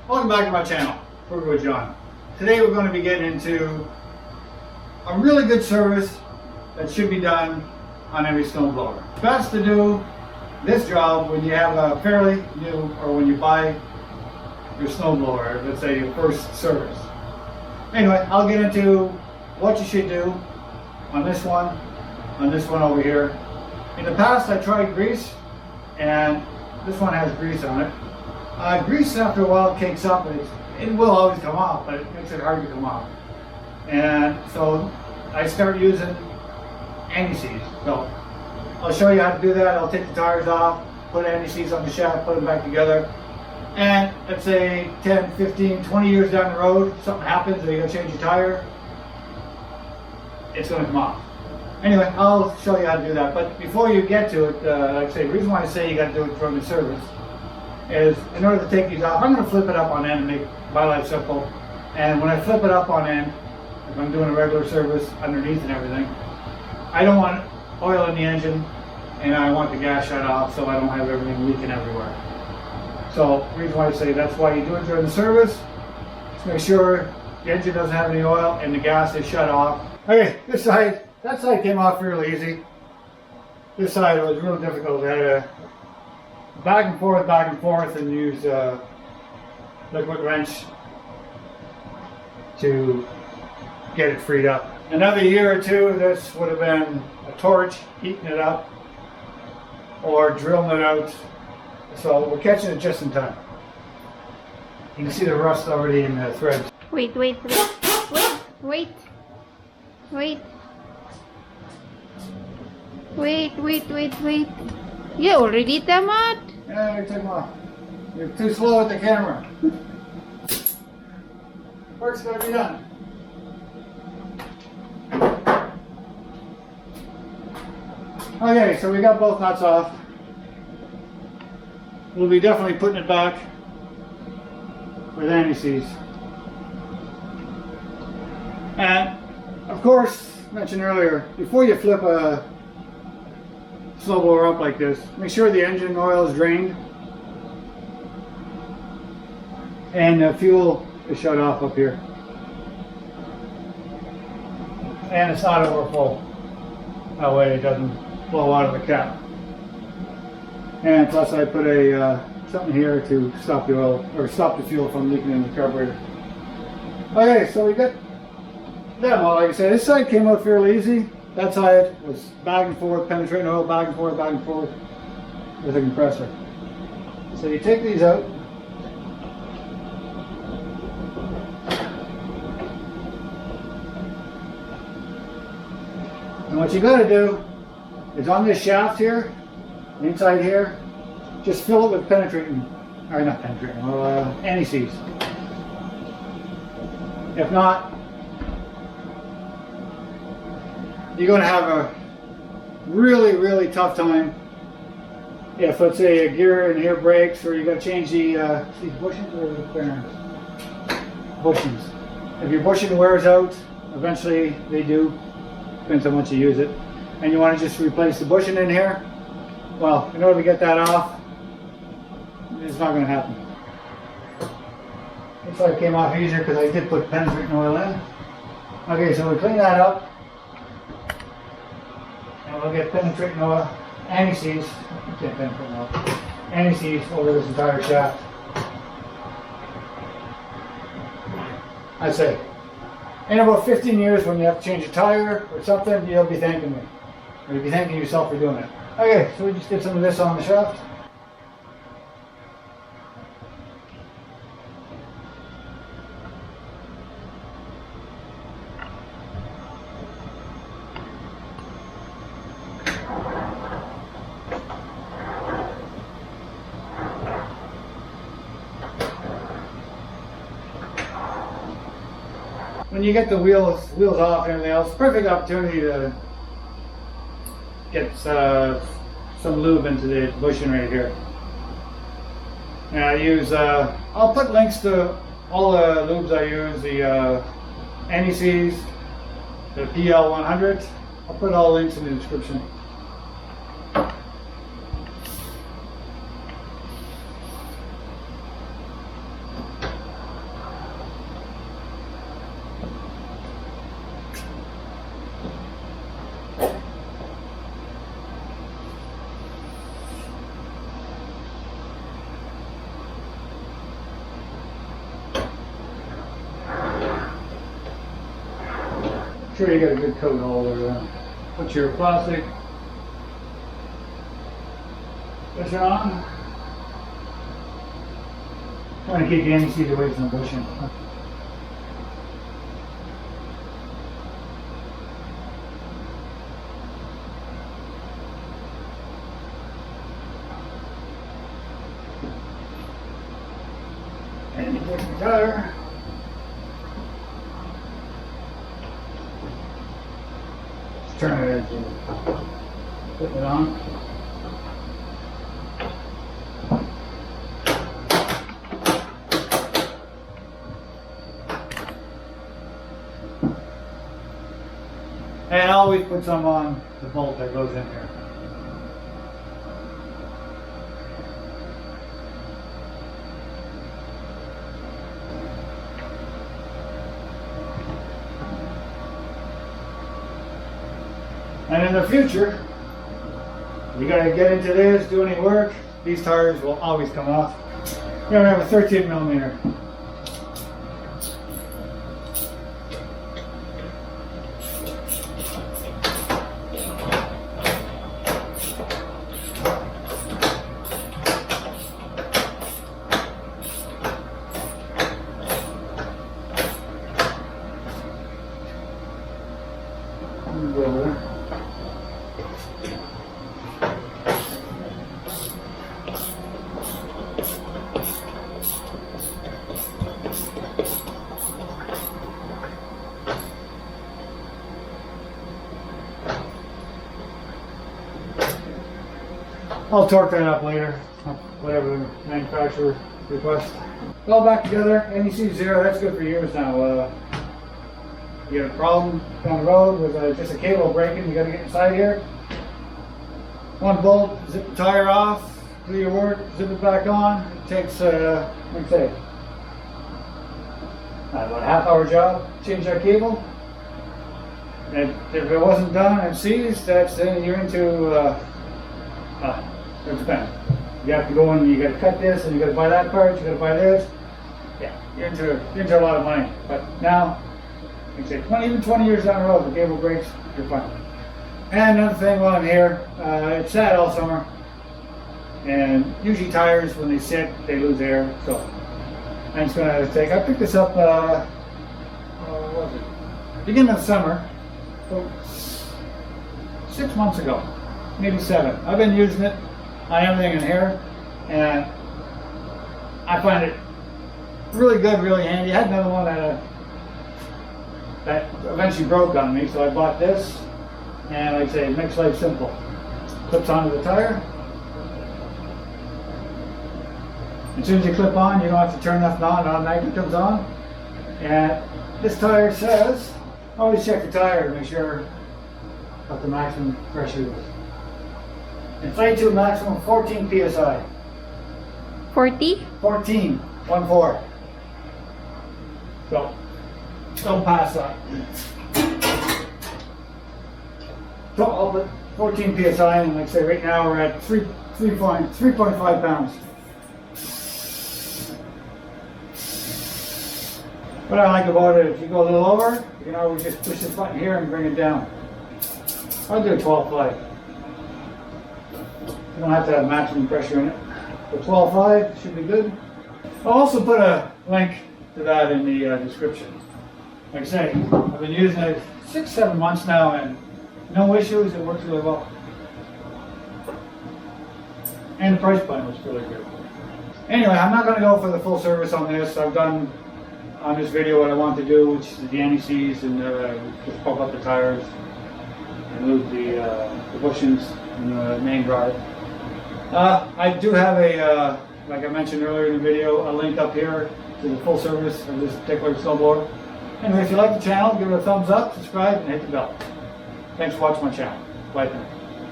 Welcome back to my channel, Working with John. Today we're going to be getting into a really good service that should be done on every snowblower. Best to do this job when you have a fairly new, or when you buy your snowblower, let's say your first service. Anyway, I'll get into what you should do on this one over here. In the past I tried grease, and this one has grease on it. Grease after a while cakes up, and it will always come off, but it makes it hard to come off. And so I started using anti-seize. So I'll show you how to do that. I'll take the tires off, put anti-seize on the shaft, put them back together. And let's say 10, 15, 20 years down the road, something happens and you gotta change your tire, it's gonna come off. Anyway, I'll show you how to do that. But before you get to it, like I say, the reason why I say you gotta do it from the service is in order to take these off, I'm going to flip it up on end and make my life simple. And when I flip it up on end, if I'm doing a regular service underneath and everything, I don't want oil in the engine, and I want the gas shut off so I don't have everything leaking everywhere. So the reason why I say that's why you do it during the service, just make sure the engine doesn't have any oil and the gas is shut off. Okay, this side, that side came off fairly easy. This side was real difficult. I had to back and forth, and use liquid wrench to get it freed up. Another year or two, this would have been a torch, heating it up, or drilling it out. So we're catching it just in time. You can see the rust already in the threads. Wait. You already tamat? Yeah, you took them off. You're too slow with the camera. Work's gotta be done. Okay, so we got both nuts off. We'll be definitely putting it back with anti-seize. And of course, mentioned earlier, before you flip a snowblower up like this, make sure the engine oil is drained and the fuel is shut off up here, and it's not overfull. That way it doesn't blow out of the cap. And plus I put a something here to stop the oil, or stop the fuel from leaking in the carburetor. Okay, so we got that one. Like I said, this side came out fairly easy. That side was back and forth, penetrating oil, back and forth with a compressor. So you take these out. And what you got to do is on this shaft here, inside here, just fill it with anti-seize. If not, you're going to have a really tough time if, let's say, a gear in here breaks, or you got to change the bushings or the bearings. Bushings. If your bushing wears out, eventually they do. Depends how much you use it. And you want to just replace the bushing in here. Well, in order to get that off, it's not going to happen. Looks like it came off easier because I did put penetrating oil in. Okay, so we clean that up. And we'll get penetrating oil, anti-seize, anti-seize over this entire shaft. I'd say, in about 15 years when you have to change a tire or something, you'll be thanking me. Or you'll be thanking yourself for doing it. Okay, so we just get some of this on the shaft. When you get the wheels off and everything else, perfect opportunity to get some lube into the bushing right here. And I use, I'll put links to all the lubes I use, the anti-seize, the PL100. I'll put all the links in the description. sure you get a good coat all over there. Put your plastic bushing on. Trying to keep the aniseed away from the bushing. And you take the tire. Just turn it as you put it on. And always put some on the bolt that goes in here. And in the future, you gotta get into this, do any work, these tires will always come off. We're gonna have a 13 millimeter. I'll torque that up later, whatever the manufacturer requests. All back together, and you see zero, that's good for years now. You have a problem down the road with just a cable breaking, you got to get inside here. One bolt, zip the tire off, do your work, zip it back on. It takes, let me say, about a half-hour job. Change that cable. And if it wasn't done and seized, that's then you're into it depends. You have to go in, you got to cut this, and you got to buy that part, you got to buy this. Yeah, you're into a lot of money. But now, like I say, even 20 years down the road, the cable breaks, you're fine. And another thing while I'm here, it's sad all summer, and usually tires, when they sit, they lose air. So I'm just gonna I picked this up, what was it? Beginning of summer, so 6 months ago, maybe 7. I've been using it on everything in here, and I find it really good, really handy. I had another one that eventually broke on me, so I bought this, and like I say, it makes life simple. Clips onto the tire. As soon as you clip on, you don't have to turn nothing on, it automatically comes on. And this tire says, always check the tire to make sure what the maximum pressure is. Inflate to a maximum 14 psi. 40? 14, 1-4. So, don't pass that. So I'll put 14 psi, and like I say, right now we're at 3.5 pounds. What I like about it, if you go a little over, you can always just push this button here and bring it down. I'll do a 12.5. You don't have to have maximum pressure in it. The 12.5 should be good. I'll also put a link to that in the description. Like I say, I've been using it 6-7 months now, and no issues. It works really well. And the price point was really good. Anyway, I'm not going to go for the full service on this. I've done on this video what I want to do, which is the anti-seize and just pump up the tires and move the bushings and the main drive. I do have a, like I mentioned earlier in the video, a link up here to the full service of this particular snowblower. Anyway, if you like the channel, give it a thumbs up, subscribe, and hit the bell. Thanks for watching my channel. Bye for now.